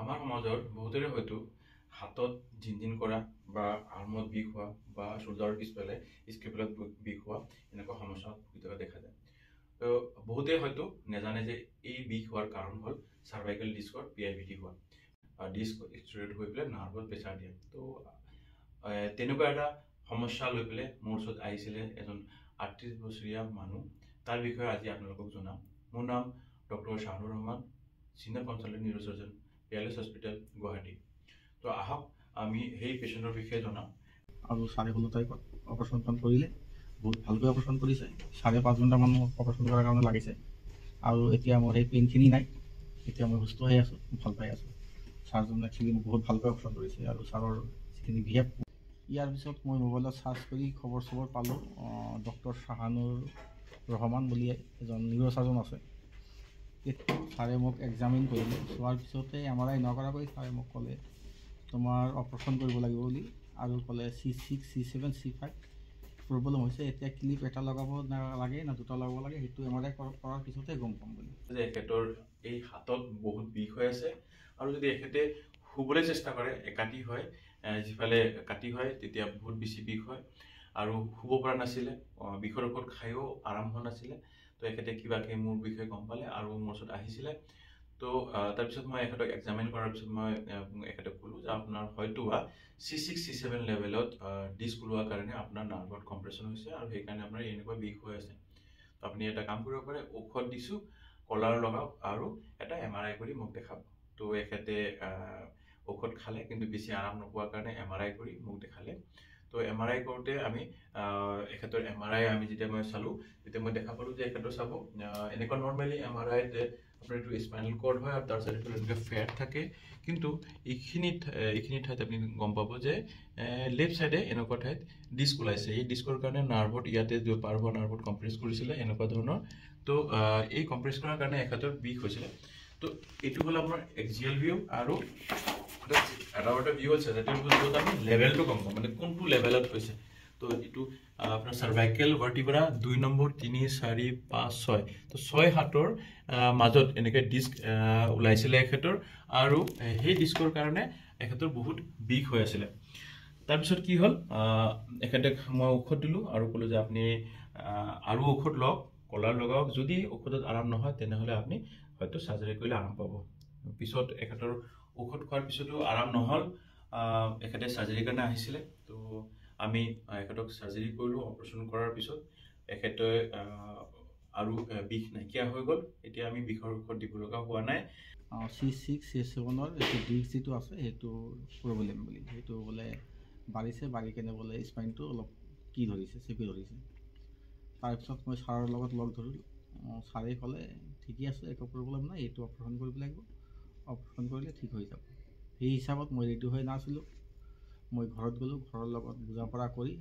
আমাৰ সমাজৰ বহুতৰে হয়তো হাতত জিনজিন কৰা বা আৰ্মত বিষ হোৱা বা চোল্ডাৰৰ পিছফালে স্কেপুলাত বিষ হোৱা এনেকুৱা সমস্যা কেতিয়াবা দেখা যায়। তো বহুতে হয়তো নাজানে যে এই বিষ হোৱাৰ কাৰণ হ'ল চাৰ্ভাইকেল ডিস্কৰ PIVT হোৱা। ডিস্ক ষ্ট্ৰেট হৈ পেলাই নাৰ্ভত প্ৰেছাৰ দিয়ে। তো তেনেকুৱা এটা সমস্যা লৈ পেলাই মোৰ ওচৰত আহিছিলে এজন 38 বছৰীয়া মানুহ। তাৰ বিষয়ে আজি আপোনালোকক জনাম। মোৰ নাম doctor Shahur Rahman, senior consultant neurosurgeon, PLS hospital, Guwahati. তো আহক আমি সেই পেচেণ্টৰ বিষয়ে জনাম। আৰু 16.5 তাৰিখত অপাৰেশ্যনখন কৰিলে, বহুত ভালকৈ অপাৰেশ্যন কৰিছে। 5.5 ঘণ্টামান অপাৰেশ্যন কৰাৰ কাৰণে লাগিছে। আৰু এতিয়া মোৰ সেই পেইনখিনি নাই। এতিয়া মই সুস্থ হৈ আছোঁ, ভাল পাই আছোঁ। ছাৰজনে একচুৱেলি মোক বহুত ভালকৈ অপাৰেশ্যন কৰিছে আৰু ছাৰৰ যিখিনি বিহেভ। ইয়াৰ পিছত মই মোবাইলত চাৰ্চ কৰি খবৰ চবৰ পালোঁ, ডক্টৰ শাহানুৰ ৰহমান বুলি এজন নিউৰোচাৰ্জন আছে। ছাৰে মোক এক্সামিন কৰিলে, চোৱাৰ পিছতে MRI নকৰাকৈ ছাৰে মোক ক'লে তোমাৰ অপাৰেশ্যন কৰিব লাগিব বুলি, আৰু ক'লে C6, C7, C5 প্ৰব্লেম হৈছে। এতিয়া ক্লিপ এটা লগাব লাগে না দুটা লগাব লাগে, সেইটো MRI কৰাৰ পিছতে গম পাম বুলি। এখেতৰ এই হাতত বহুত বিষ হৈ আছে, আৰু যদি এখেতে শুবলৈ চেষ্টা কৰে একাঠি হয়, যিফালে কাটি হয় তেতিয়া বহুত বেছি বিষ হয়, আৰু শুব পৰা নাছিলে, বিষৰ ঔষধ খায়ো আৰাম হোৱা নাছিলে। তো এখেতে কিবাকে মোৰ বিষয়ে গম পালে আৰু মোৰ ওচৰত আহিছিলে। তো তাৰপিছত মই এখেতক এক্সামিন কৰাৰ পিছত মই এখেতক ক'লোঁ যে আপোনাৰ হয়তো C6, C7 লেভেলত ডিস্ক ওলোৱাৰ কাৰণে আপোনাৰ নাৰ্ভত কম্প্ৰেশ্যন হৈছে, আৰু সেইকাৰণে আপোনাৰ এনেকুৱা বিষ হৈ আছে। তো আপুনি এটা কাম কৰিব পাৰে, ঔষধ দিছোঁ, কলাৰ লগাওক আৰু এটা MRI কৰি মোক দেখাব। তো এখেতে ঔষধ খালে, কিন্তু বেছি আৰাম নোপোৱাৰ কাৰণে MRI কৰি মোক দেখালে। তো MRI কৰোঁতে আমি এখেতৰ MRI আমি যেতিয়া মই চালোঁ, তেতিয়া মই দেখা পালোঁ যে এখেতৰ চাব এনেকুৱা নৰ্মেলি MRIত আপোনাৰ এইটো স্পাইনেল কৰ্ড হয়, আৰু তাৰ চাৰিওফালে এনেকৈ ফেট থাকে। কিন্তু এইখিনি ঠাইত আপুনি গম পাব যে লেফ্ট চাইডে এনেকুৱা ঠাইত ডিস্ক ওলাইছে। এই ডিস্কৰ কাৰণে নাৰ্ভত ইয়াতে পাৰ হোৱা নাৰ্ভত কম্প্ৰেছ কৰিছিলে এনেকুৱা ধৰণৰ। তো এই কম্প্ৰেছ কৰাৰ কাৰণে এখেতৰ বিষ হৈছিলে। তো এইটো হ'ল আপোনাৰ এক্সিয়েল ভিউ, আৰু এটা ভিউ হৈছে য'ত আমি লেভেলটো গম পাম, মানে কোনটো লেভেলত হৈছে। তো এইটো আপোনাৰ চাৰ্ভাইকেল ভাৰ্টিব্ৰা 2 নম্বৰ, 3, 4, 5, 6। তো 6 হাতৰ মাজত এনেকৈ ডিস্ক ওলাইছিলে এখেতৰ, আৰু সেই ডিস্কৰ কাৰণে এখেতৰ বহুত বিষ হৈ আছিলে। তাৰপিছত কি হ'ল, এখেতক মই ঔষধ দিলোঁ আৰু ক'লোঁ যে আপুনি আৰু ঔষধ লওক, কলাৰ লগাওক। যদি ঔষধত আৰাম নহয় তেনেহ'লে আপুনি হয়তো চাৰ্জাৰী কৰিলে আৰাম পাব। পিছত এখেতৰ ঔষধ খোৱাৰ পিছতো আৰাম নহ'ল, এখেতে চাৰ্জাৰীৰ কাৰণে আহিছিলে। তো আমি এখেতক চাৰ্জাৰী কৰিলোঁ। অপাৰেশ্যন কৰাৰ পিছত এখেতে আৰু বিষ নাইকিয়া হৈ গ'ল। এতিয়া আমি বিষৰ ঔষধ দিব লগা হোৱা নাই। C6, C7ৰ এইটো ডিস্ক যিটো আছে সেইটো প্ৰব্লেম বুলি, সেইটো বোলে বাঢ়ি কেনে বোলে স্পাইনটো অলপ চেপি ধৰিছে। তাৰপিছত মই ছাৰৰ লগত লগ ধৰিলোঁ। ছাৰে ক'লে ঠিকেই আছে, একো প্ৰব্লেম নাই, এইটো অপাৰেশ্যন কৰিব লাগিব, অপাৰেশ্যন কৰিলে ঠিক হৈ যাব। সেই হিচাপত মই ৰেডি হৈ নাছিলোঁ। মই ঘৰত গ'লোঁ, ঘৰৰ লগত বুজা পৰা কৰি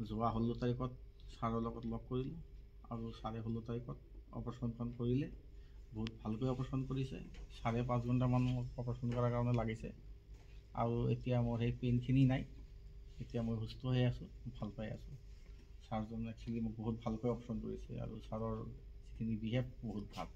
যোৱা 16 তাৰিখত ছাৰৰ লগত লগ কৰিলোঁ, আৰু 16.5 তাৰিখত অপাৰেশ্যনখন কৰিলে। বহুত ভালকৈ অপাৰেশ্যন কৰিছে। 5.5 ঘণ্টামান অপাৰেশ্যন কৰাৰ কাৰণে লাগিছে, আৰু এতিয়া মোৰ সেই পেইনখিনি নাই। এতিয়া মই সুস্থ হৈ আছোঁ, ভাল পাই আছোঁ। ছাৰজনে একচুৱেলি মোক বহুত ভালকৈ অপাৰেশ্যন কৰিছে, আৰু ছাৰৰ যিখিনি বিহেভ বহুত ভাল।